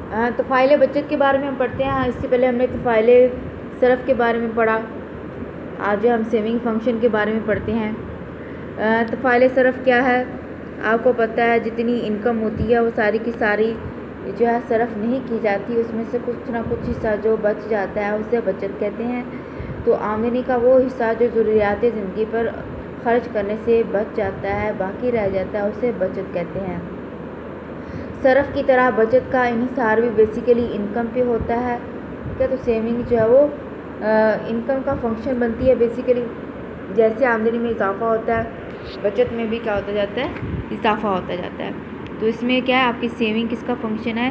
तो फ़ाइल बचत के बारे में हम पढ़ते हैं। इससे पहले हमने तो फ़ाइल सरफ़ के बारे में पढ़ा। आज हम सेविंग फंक्शन के बारे में पढ़ते हैं। तो फ़ाइल सरफ़ क्या है? आपको पता है जितनी इनकम होती है वो सारी की सारी जो है सरफ़ नहीं की जाती, उसमें से कुछ ना कुछ हिस्सा जो बच जाता है उसे बचत कहते हैं। तो आमदनी का वो हिस्सा जो ज़रूरियात ज़िंदगी पर ख़र्च करने से बच जाता है, बाकी रह जाता है, उसे बचत कहते हैं। सरफ़ की तरह बचत का इन्हिसार भी बेसिकली इनकम पे होता है। क्या तो सेविंग जो है वो इनकम का फंक्शन बनती है बेसिकली। जैसे आमदनी में इजाफा होता है, बचत में भी क्या होता जाता है, इजाफा होता जाता है। तो इसमें क्या है, आपकी सेविंग किसका फंक्शन है?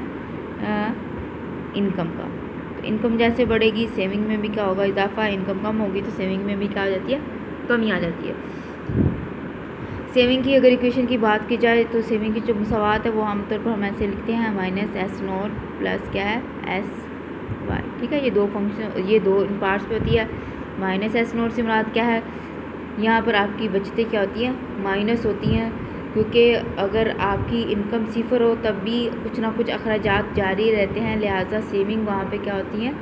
इनकम का। तो इनकम जैसे बढ़ेगी सेविंग में भी क्या होगा, इजाफा। इनकम कम होगी तो सेविंग में भी क्या आ जाती है, कमी आ जाती है। सेविंग की अगर इक्वेशन की बात की जाए तो सेविंग की जो मुसावात है वो आमतौर पर हम ऐसे लिखते हैं -S0 प्लस क्या है SY। ठीक है, ये दो फंक्शन, ये दो पार्ट्स पे होती है। -S0 से मुराद क्या है, यहाँ पर आपकी बचतें क्या होती हैं, माइनस होती हैं, क्योंकि अगर आपकी इनकम सिफर हो तब भी कुछ ना कुछ अखराजात जारी रहते हैं, लिहाजा सेविंग वहाँ पे क्या होती हैं,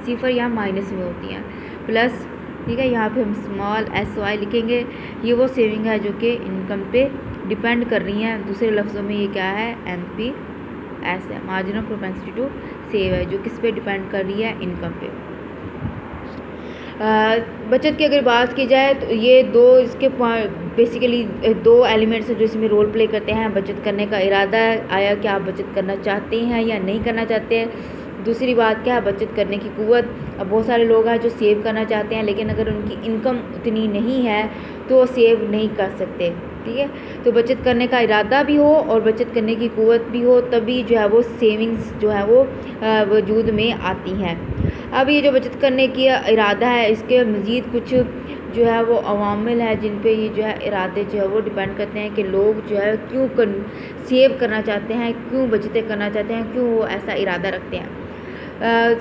सिफर या माइनस में होती हैं। प्लस ठीक है, यहाँ पे हम स्मॉल SY लिखेंगे। ये वो सेविंग है जो कि इनकम पे डिपेंड कर रही हैं। दूसरे लफ्ज़ों में ये क्या है, MPS है, margin of propensity to save है, जो किस पे डिपेंड कर रही है, इनकम पे। बचत की अगर बात की जाए तो ये दो इसके बेसिकली दो एलिमेंट्स हैं जो इसमें रोल प्ले करते हैं। बचत करने का इरादा आया कि आप बचत करना चाहते हैं या नहीं करना चाहते हैं। दूसरी बात क्या है, बचत करने की कुव्वत। अब बहुत सारे लोग हैं जो सेव करना चाहते हैं, लेकिन अगर उनकी इनकम उतनी नहीं है तो वो सेव नहीं कर सकते। ठीक है, तो बचत करने का इरादा भी हो और बचत करने की कुव्वत भी हो, तभी जो है वो सेविंग्स जो है वो वजूद में आती हैं। अब ये जो बचत करने की इरादा है, इसके मज़ीद कुछ जो है वो अवामिल है जिन पे ये जो है इरादे जो है वो डिपेंड करते हैं कि लोग जो है क्यों सेव करना चाहते हैं, क्यों बचतें करना चाहते हैं, क्यों वो ऐसा इरादा रखते हैं।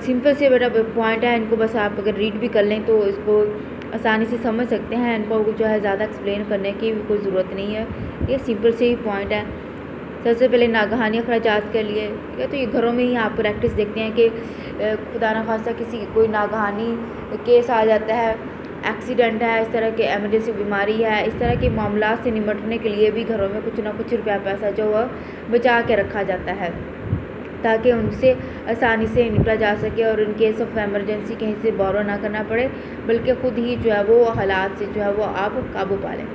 सिंपल से बेटा पॉइंट है, इनको बस आप अगर रीड भी कर लें तो इसको आसानी से समझ सकते हैं। इनको जो है ज़्यादा एक्सप्लेन करने की भी कोई ज़रूरत नहीं है, ये सिंपल से ही पॉइंट है। सबसे पहले नागहानी अखराजात के लिए, ठीक है, तो ये घरों में ही आप प्रैक्टिस देखते हैं कि खुदा न खास्ता किसी कोई नागहानी केस आ जाता है, एक्सीडेंट है, इस तरह के एमरजेंसी बीमारी है, इस तरह के मामला से निपटने के लिए भी घरों में कुछ ना कुछ रुपया पैसा जो है बचा के रखा जाता है, ताकि उनसे आसानी से निपटा जा सके और इन केस ऑफ एमरजेंसी कहीं से बोरो ना करना पड़े, बल्कि ख़ुद ही जो है वो हालात से जो है वो आप काबू पा लें।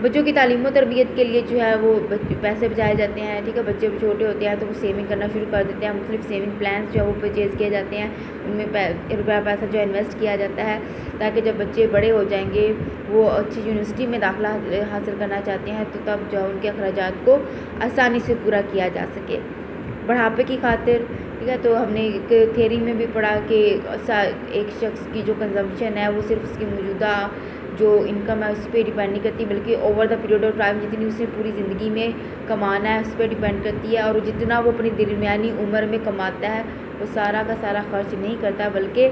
बच्चों की तालीम और तरबियत के लिए जो है वो पैसे बचाए जाते हैं। ठीक है, बच्चे छोटे होते हैं तो वो सेविंग करना शुरू कर देते हैं। मुख्तलिफ सेविंग प्लान्स जो है वो परचेज़ किए जाते हैं, उनमें रुपया पैसा जो इन्वेस्ट किया जाता है, ताकि जब बच्चे बड़े हो जाएंगे, वो अच्छी यूनिवर्सिटी में दाखिला हासिल करना चाहते हैं, तो तब जो है उनके अखराजात को आसानी से पूरा किया जा सके। बढ़ापे की खातिर, ठीक है, तो हमने एक थ्योरी में भी पढ़ा कि एक शख्स की जो कंजम्पशन है वो सिर्फ उसकी मौजूदा जो इनकम है उस पर डिपेंड नहीं करती, बल्कि over the period of time जितनी उसने पूरी ज़िंदगी में कमाना है उस पर डिपेंड करती है। और जितना वो अपनी दरमियानी उम्र में कमाता है वो सारा का सारा खर्च नहीं करता, बल्कि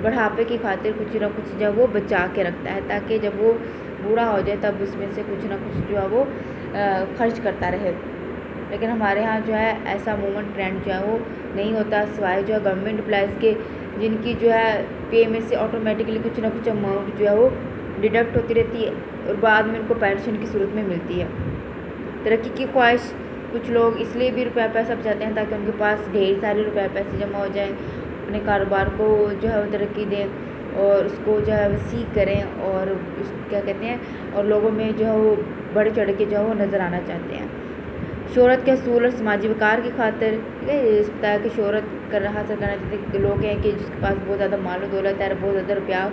बढ़ापे की खातिर कुछ ना कुछ जो वो बचा के रखता है, ताकि जब वो बूढ़ा हो जाए तब उसमें से कुछ ना कुछ जो है वो खर्च करता रहे। लेकिन हमारे यहाँ जो है ऐसा मूवमेंट ट्रेंड जो है वो नहीं होता, सिवाय जो है गवर्नमेंट एम्प्लॉयज़ के, जिनकी जो है पे में से ऑटोमेटिकली कुछ ना कुछ अमाउंट जो है वो डिडक्ट होती रहती है और बाद में उनको पेंशन की सूरत में मिलती है। तरक्की की ख्वाहिश, कुछ लोग इसलिए भी रुपया पैसा बचाते हैं ताकि उनके पास ढेर सारे रुपया पैसे जमा हो जाएं, अपने कारोबार को जो है वो तरक्की दें और उसको जो है वसी करें और क्या कहते हैं, और लोगों में जो है वो बढ़ चढ़ के जो है वो नज़र आना चाहते हैं। शोहरत के असूल और समाजी वक़ार की खातिर, ठीक है, ये सकता है कि शोहरत कर हासिल करना चाहते लोग हैं कि जिसके पास बहुत ज़्यादा माल दौलत है, बहुत ज़्यादा रुपया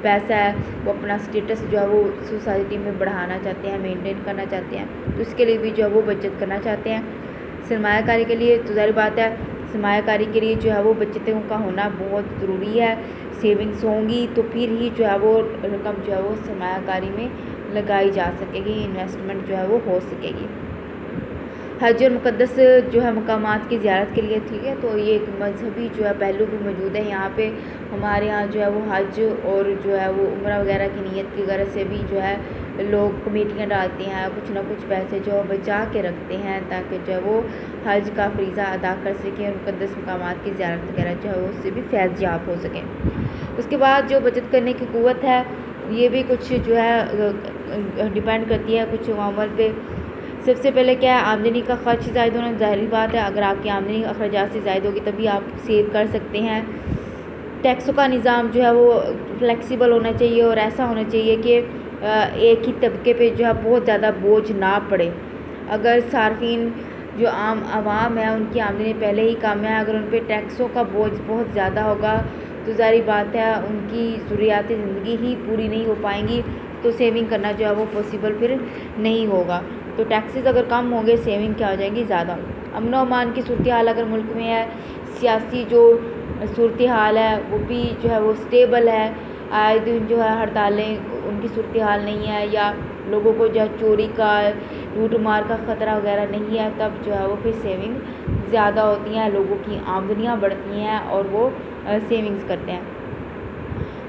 पैसा है, वो अपना स्टेटस जो है वो सोसाइटी में बढ़ाना चाहते हैं, मेंटेन करना चाहते हैं, तो इसके लिए भी जो है वो बचत करना चाहते हैं। सरमायाकारी के लिए तो ज़ाहिर बात है, सरमायाकारी के लिए जो है वो बचतों का होना बहुत ज़रूरी है। सेविंग्स होंगी तो फिर ही जो है वो रकम जो है वो सरमायाकारी में लगाई जा सकेगी, इन्वेस्टमेंट जो है वो हो सकेगी। हज और मुक़द्दस जो है मकामात की ज़ियारत के लिए, ठीक है, तो ये एक मजहबी जो है पहलू भी मौजूद है यहाँ पे। हमारे यहाँ जो है वो हज और जो है वो उम्रा वगैरह की नीयत की गरज से भी जो है लोग कमेटियाँ डालते हैं, कुछ ना कुछ पैसे जो बचा के रखते हैं ताकि जो है वो हज का फ़रीज़ा अदा कर सकें और मुक़द्दस मकामात की ज़ियारत वगैरह जो है उससे भी फैज़ याब हो सकें। उसके बाद जो बचत करने की क़ुव्वत है ये भी कुछ जो है डिपेंड करती है कुछ अवामल पे। सबसे पहले क्या है, आमदनी का ख़र्च ज़ायद होना ज़ाहिर बात है। अगर आपकी आमदनी अखराजात से ज़ायद होगी तभी आप सेव कर सकते हैं। टैक्सों का निज़ाम जो है वो फ्लेक्सिबल होना चाहिए और ऐसा होना चाहिए कि एक ही तबके पे जो है बहुत ज़्यादा बोझ ना पड़े। अगर सार्फिन जो आम आवाम है उनकी आमदनी पहले ही कम है, अगर उन पर टैक्सों का बोझ बहुत ज़्यादा होगा तो ज़ाहिर बात है उनकी ज़रूरियात ज़िंदगी ही पूरी नहीं हो पाएंगी, तो सेविंग करना जो है वो पॉसिबल फिर नहीं होगा। तो टैक्सेस अगर कम होंगे सेविंग क्या हो जाएगी ज़्यादा। अमन व अमान की सूरत हाल अगर मुल्क में है, सियासी जो सूरत हाल है वो भी जो है वो स्टेबल है, आए दिन जो है हड़तालें उनकी सूरत हाल नहीं है या लोगों को जो है चोरी का लूट मार का ख़तरा वगैरह नहीं है, तब जो है वो फिर सेविंग ज़्यादा होती हैं, लोगों की आमदनियाँ बढ़ती हैं और वो सेविंग्स करते हैं।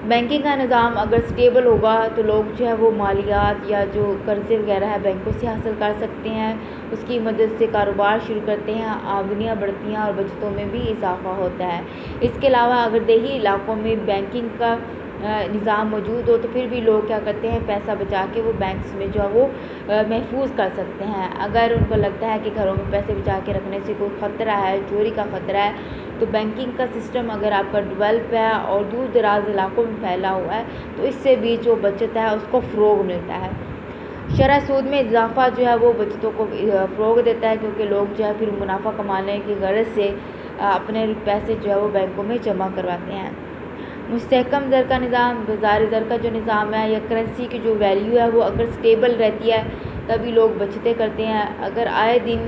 बैंकिंग का निज़ाम अगर स्टेबल होगा तो लोग जो है वो मालियात या जो कर्ज़े वगैरह है बैंकों से हासिल कर सकते हैं, उसकी मदद से कारोबार शुरू करते हैं, आमदनियाँ बढ़ती हैं और बचतों में भी इजाफा होता है। इसके अलावा अगर देही इलाकों में बैंकिंग का निज़ाम मौजूद हो तो फिर भी लोग क्या करते हैं, पैसा बचा के वो बैंक्स में जो है वो महफूज कर सकते हैं। अगर उनको लगता है कि घरों में पैसे बचा के रखने से कोई ख़तरा है, चोरी का ख़तरा है, तो बैंकिंग का सिस्टम अगर आपका डेवलप है और दूर दराज इलाकों में फैला हुआ है तो इससे भी जो बचत है उसको फ़रोग़ मिलता है। शरह सूद में इजाफ़ा जो है वो बचतों को फ़रोग़ देता है, क्योंकि लोग जो है फिर मुनाफा कमाने की गर्ज़ से अपने पैसे जो है वो बैंकों में जमा करवाते हैं। मुस्तहकम ज़र का निज़ाम, बाज़ारी ज़र का जो निज़ाम है या करेंसी की जो वैल्यू है वो अगर स्टेबल रहती है तभी लोग बचतें करते हैं। अगर आए दिन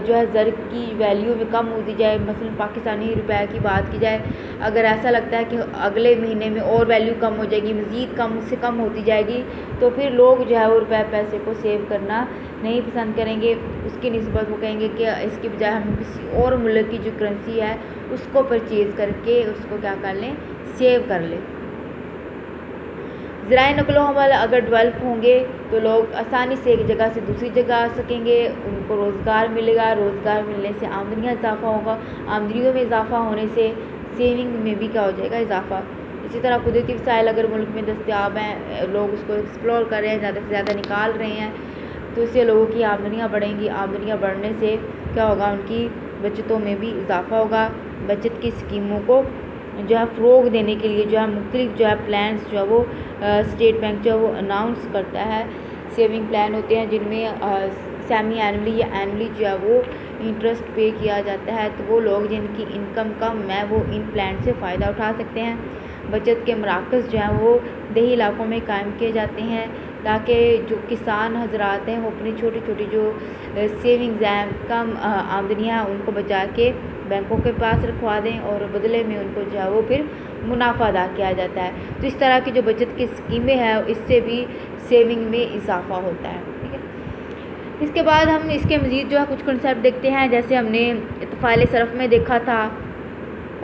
जो है ज़र की वैल्यू में कम होती जाए, मसलन पाकिस्तानी रुपए की बात की जाए, अगर ऐसा लगता है कि अगले महीने में और वैल्यू कम हो जाएगी, मज़ीद कम उससे कम होती जाएगी, तो फिर लोग जो है वो पैसे को सेव करना नहीं पसंद करेंगे। उसकी निस्बत वो कहेंगे कि इसके बजाय हम किसी और मुल्क की जो करेंसी है उसको परचेज़ करके उसको क्या कर लें, सेव कर लें। ज़राए नक़्लो हमल अगर डेवलप होंगे तो लोग आसानी से एक जगह से दूसरी जगह आ सकेंगे, उनको रोज़गार मिलेगा, रोज़गार मिलने से आमदनियाँ इजाफ़ा होगा, आमदनियों में इजाफ़ा होने से सेविंग में भी क्या हो जाएगा, इजाफ़ा। इसी तरह कुदरती वसाइल अगर मुल्क में दस्तयाब हैं, लोग उसको एक्सप्लोर कर रहे हैं, ज़्यादा से ज़्यादा निकाल रहे हैं, तो इससे लोगों की आमदनियाँ बढ़ेंगी। आमदनियाँ बढ़ने से क्या होगा, उनकी बचतों में भी इजाफ़ा होगा। बचत की स्कीमों को जो है फ़रोग़ देने के लिए जो है मुख्तलिफ जो है प्लान्स जो है वो स्टेट बैंक जो है वो अनाउंस करता है। सेविंग प्लान होते हैं जिनमें सेमी एनुअली या एनुअली जो है वो इंटरेस्ट पे किया जाता है, तो वो लोग जिनकी इनकम कम है वो इन प्लान से फ़ायदा उठा सकते हैं। बचत के मराकज़ जो हैं वो देही इलाकों में कायम किए जाते हैं ताकि जो किसान हजरात हैं वो अपनी छोटी छोटी जो सेविंग्स हैं, कम आमदनियाँ उनको बचा के बैंकों के पास रखवा दें और बदले में उनको जो है वो फिर मुनाफा अदा किया जाता है। तो इस तरह की जो बचत की स्कीमें हैं इससे भी सेविंग में इजाफ़ा होता है। ठीक है, इसके बाद हम इसके मज़ीद जो है कुछ कंसेप्ट देखते हैं, जैसे हमने इत्फ़ाल सरफ़ में देखा था,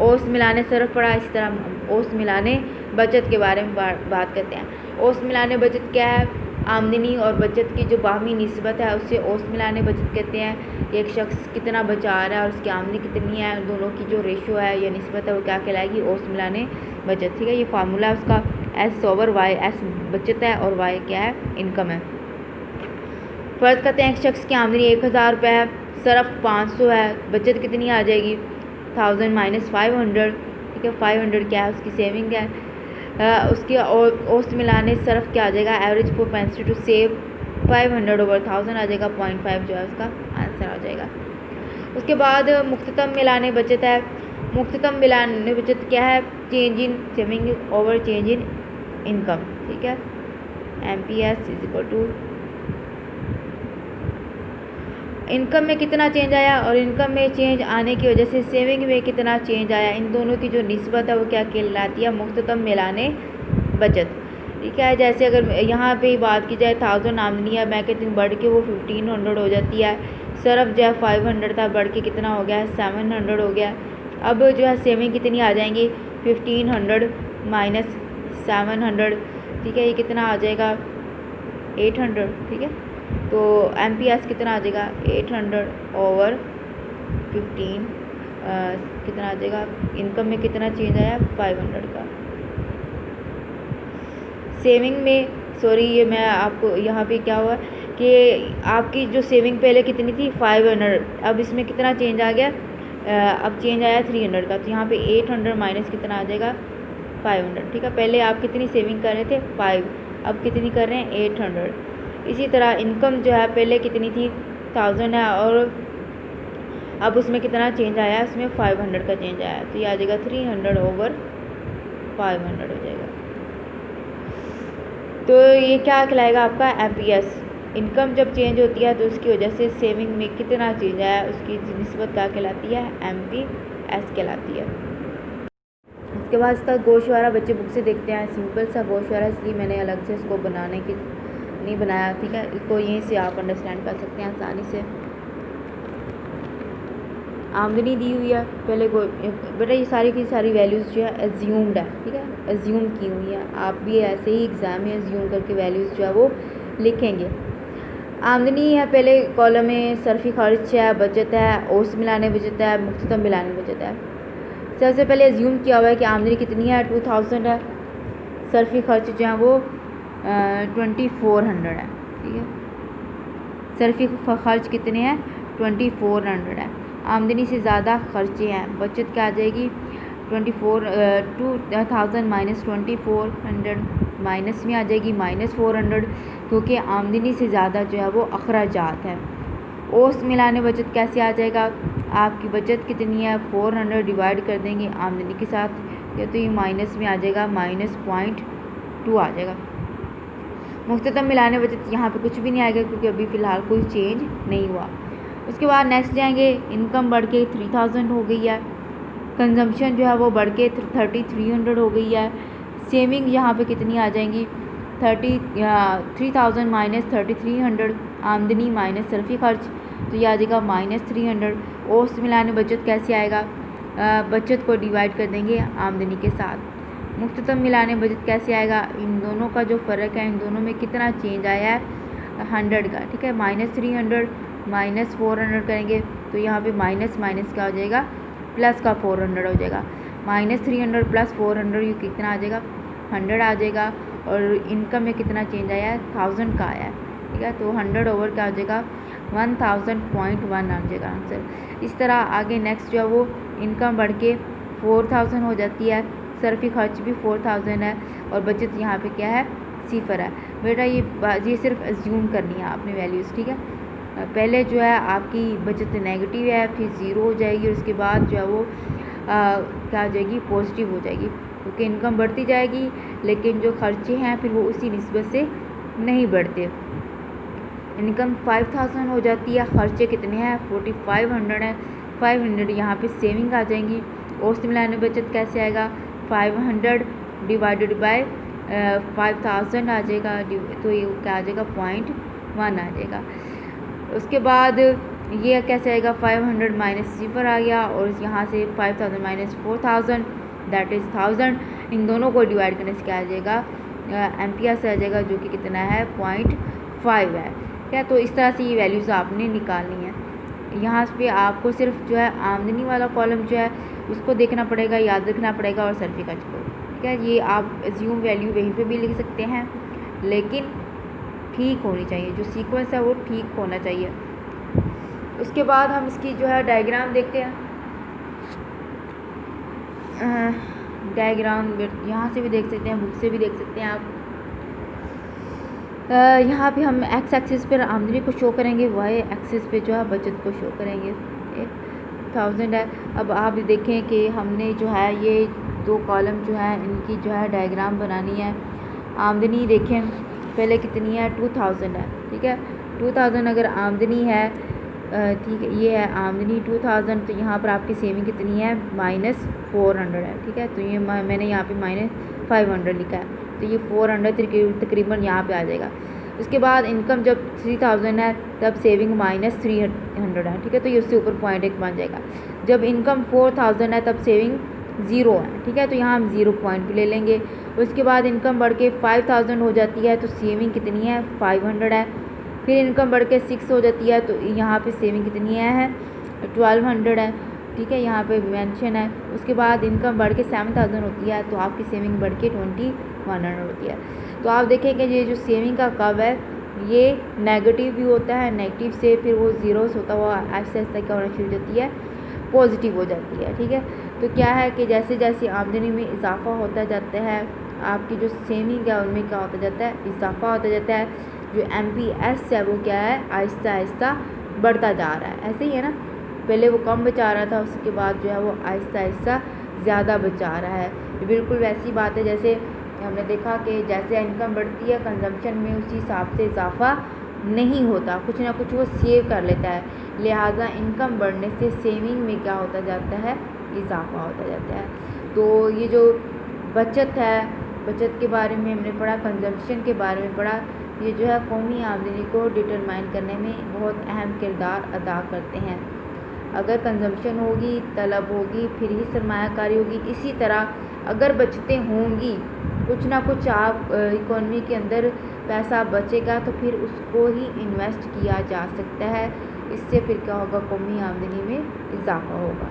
ओस मिलाने सरफ़ पढ़ा, इसी तरह ओस मिलाने बचत के बारे में बात करते हैं। ओस मिलाने बचत क्या है, आमदनी और बचत की जो बाहमी निस्बत है उससे ओस मिलाने बचत कहते हैं। एक शख्स कितना बचा रहा है और उसकी आमदनी कितनी है, उन दोनों की जो रेशो है या निस्बत है वो क्या कहलाएगी, ओस मिलाने बचत। ठीक है, ये फार्मूला है उसका, एस ओवर वाई, एस बचत है और वाई क्या है, इनकम है। फ़र्ज़ करते हैं एक शख्स की आमदनी 1000 रुपये है, सरफ़ 500 है, बचत कितनी आ जाएगी, 1000 माइनस 500। ठीक है, 500 क्या है, उसकी सेविंग है। उसकी औसत मिलाने सरफ़ क्या आ जाएगा, average propensity to save 500 over 1000 आ जाएगा, 0.5 जो है उसका आंसर आ जाएगा। उसके बाद मुख्ततम मिलाने बचत है। मुख्ततम मिलाने बचत क्या है, change in saving over change in income. ठीक है, MPS is equal to income में कितना चेंज आया और इनकम में चेंज आने की वजह से सेविंग में कितना चेंज आया, इन दोनों की जो निस्बत है वो क्या कहलाती है, मुख्ततम मिलाने बचत। ठीक है, जैसे अगर यहाँ पे बात की जाए 1000 आमदनी है, मैं कहती हूँ बढ़ के वो 1500 हो जाती है। सरफ जो है 500 था, बढ़ के कितना हो गया है, 700 हो गया। अब जो है सेविंग कितनी आ जाएंगी, 1500 माइनस 700। ठीक है, ये कितना आ जाएगा, 800, ठीक है। तो MPS कितना आ जाएगा 800/15 कितना आ जाएगा, इनकम में कितना चेंज आया 500 का। सेविंग में सॉरी ये मैं आपको यहाँ पे क्या हुआ कि आपकी जो सेविंग पहले कितनी थी 500, अब इसमें कितना चेंज आ गया, अब चेंज आया 300 का। तो यहाँ पे 800 माइनस कितना आ जाएगा 500, ठीक है। पहले आप कितनी सेविंग कर रहे थे 5, अब कितनी कर रहे हैं 800। इसी तरह इनकम जो है पहले कितनी थी 1000 है और अब उसमें कितना चेंज आया, उसमें 500 का चेंज आया। तो ये आ जाएगा 300/500 हो जाएगा। तो ये क्या कहलाएगा आपका MPS। इनकम जब चेंज होती है तो उसकी वजह से सेविंग में कितना चेंज आया उसकी निस्बत क्या कहलाती है MPS कहलाती है। उसके बाद इसका गोशवारा बच्चे बुक से देखते हैं, सिंपल सा गोशवारा, इसलिए मैंने अलग से इसको बनाने की नहीं बनाया, ठीक है। इसको यहीं से आप अंडरस्टैंड कर सकते हैं आसानी से। आमदनी दी हुई है, पहले बेटा ये सारी की सारी वैल्यूज़ जो है एज्यूम्ड है, ठीक है, एज्यूम की हुई है। आप भी ऐसे ही एग्ज़ाम में एज्यूम करके वैल्यूज़ जो है वो लिखेंगे। आमदनी है पहले कॉलम में, सरफी खर्च है, बचत है, औसत मिलाने बचत है, मुख्ततम मिलाने बचत है। सबसे पहले एज्यूम किया हुआ है कि आमदनी कितनी है 2000 है, सरफी खर्च जो है वो 2400 है, ठीक है। सरफी खर्च कितने हैं 2400 है। आमदनी से ज़्यादा खर्चे हैं, बचत क्या आ जाएगी 2000 माइनस 2400 माइनस में आ जाएगी -400, क्योंकि आमदनी से ज़्यादा जो है वो अखराजात है। औसत मिलाने बचत कैसे आ जाएगा, आपकी बचत कितनी है 400 डिवाइड कर देंगे आमदनी के साथ, तो ये माइनस में आ जाएगा -0.2 आ जाएगा। मुख्ततम मिलाने बचत यहाँ पे कुछ भी नहीं आएगा क्योंकि अभी फ़िलहाल कोई चेंज नहीं हुआ। उसके बाद नेक्स्ट जाएंगे, इनकम बढ़ के 3000 हो गई है, कंजम्पशन जो है वो बढ़ के 3300 हो गई है। सेविंग यहाँ पे कितनी आ जाएंगी 3000 माइनस 3300, आमदनी माइनस सरफी खर्च, तो ये आ जाएगा -300। औसत मिलाने बचत कैसे आएगा, बचत को डिवाइड कर देंगे आमदनी के साथ। मुख्ततम मिलाने बचत कैसे आएगा, इन दोनों का जो फ़र्क है, इन दोनों में कितना चेंज आया है 100 का, ठीक है। -300 -400 करेंगे तो यहाँ पे माइनस माइनस क्या हो जाएगा प्लस का 400 हो जाएगा। -300 + 400 ये कितना आ जाएगा 100 आ जाएगा। और इनकम में कितना चेंज आया है 1000 का आया है, ठीक है। तो 100 ओवर क्या हो जाएगा 1000.1 आ जाएगा आंसर। इस तरह आगे नेक्स्ट जो है वो इनकम बढ़ के 4000 हो जाती है, सरफी खर्च भी 4000 है और बचत यहाँ पे क्या है 0 है। बेटा ये सिर्फ एज्यूम करनी है आपने वैल्यूज़, ठीक है। पहले जो है आपकी बचत नेगेटिव है, फिर 0 हो जाएगी और उसके बाद जो है वो क्या हो जाएगी पॉजिटिव हो जाएगी, क्योंकि इनकम बढ़ती जाएगी लेकिन जो खर्चे हैं फिर वो उसी निस्बत से नहीं बढ़ते। इनकम 5000 हो जाती है, खर्चे कितने हैं 4500 है, 500 यहाँ पे सेविंग आ जाएंगी। औसत मिलाने बचत कैसे आएगा 500 डिवाइडेड बाय 5000 आ जाएगा, तो ये क्या आ जाएगा 0.1 आ जाएगा। उसके बाद ये कैसे आएगा 500 माइनस 0 आ गया और यहाँ से 5000 माइनस 4000 दैट इज़ 1000, इन दोनों को डिवाइड करने से क्या आ जाएगा MPS आ जाएगा, जो कि कितना है 0.5 है, क्या। तो इस तरह से ये वैल्यूज़ आपने निकालनी है। यहाँ पे आपको सिर्फ जो है आमदनी वाला कॉलम जो है उसको देखना पड़ेगा, याद रखना पड़ेगा और सरफी खर्च को, ठीक है। ये आप एज्यूम वैल्यू वहीं पे भी लिख सकते हैं, लेकिन ठीक होनी चाहिए, जो सीक्वेंस है वो ठीक होना चाहिए। उसके बाद हम इसकी जो है डायग्राम देखते हैं। डायग्राम यहाँ से भी देख सकते हैं, बुक से भी देख सकते हैं आप। यहाँ पे हम एक्स एक्सिस पर आमदनी को शो करेंगे, वाई एक्सिस पे जो है बचत को शो करेंगे। 1000 है। अब आप देखें कि हमने जो है ये 2 कॉलम जो है इनकी जो है डायग्राम बनानी है। आमदनी देखें पहले कितनी है 2000 है, ठीक है। 2000 अगर आमदनी है, ठीक है, ये है आमदनी 2000, तो यहाँ पर आपकी सेविंग कितनी है -400 है, ठीक है। तो ये मैंने यहाँ पे -500 लिखा है, तो ये 400 तकरीबन यहाँ पे आ जाएगा। उसके बाद इनकम जब 3000 है तब सेविंग -300 है, ठीक है। तो ये उससे ऊपर 0.1 बन जाएगा। जब इनकम 4000 है तब सेविंग ज़ीरो है, ठीक है। तो यहाँ हम 0 पॉइंट भी ले लेंगे। उसके बाद इनकम बढ़ के 5000 हो जाती है तो सेविंग कितनी है, 500 है। फिर इनकम बढ़ के 6 हो जाती है तो यहाँ पे सेविंग कितनी है, 1200 है, ठीक है, यहाँ पे मेंशन है। उसके बाद इनकम बढ़ के 7000 होती है तो आपकी सेविंग बढ़ के 2100 होती है। तो आप देखें कि ये जो सेविंग का कर्व है ये नेगेटिव भी होता है, नेगेटिव से फिर वो ज़ीरो होता हुआ आहिस्ता आहिस्ता क्या होना शुरू हो जाती है, पॉजिटिव हो जाती है, ठीक है। तो क्या है कि जैसे जैसे आमदनी में इजाफा होता जाता है आपकी जो सेविंग है उनमें क्या होता जाता है, इजाफा होता जाता है। जो MPS है वो क्या है, आहिस्ता आहिस्ता बढ़ता जा रहा है। ऐसे ही है ना, पहले वो कम बचा रहा था, उसके बाद जो है वो आहिस्ता आहिस्ता ज़्यादा बचा रहा है। ये बिल्कुल वैसी बात है जैसे हमने देखा कि जैसे इनकम बढ़ती है कंजम्पशन में उसी हिसाब से इजाफा नहीं होता, कुछ ना कुछ वो सेव कर लेता है। लिहाजा इनकम बढ़ने से सेविंग में क्या होता जाता है, इजाफा होता जाता है। तो ये जो बचत है, बचत के बारे में हमने पढ़ा, कंजम्पशन के बारे में पढ़ा, ये जो है कौमी आमदनी को डिटरमाइन करने में बहुत अहम किरदार अदा करते हैं। अगर कंजम्पशन होगी, तलब होगी, फिर ही सरमायाकारी होगी। इसी तरह अगर बचतें होंगी, कुछ ना कुछ आप इकॉनमी के अंदर पैसा बचेगा तो फिर उसको ही इन्वेस्ट किया जा सकता है। इससे फिर क्या होगा, कौमी आमदनी में इजाफा होगा।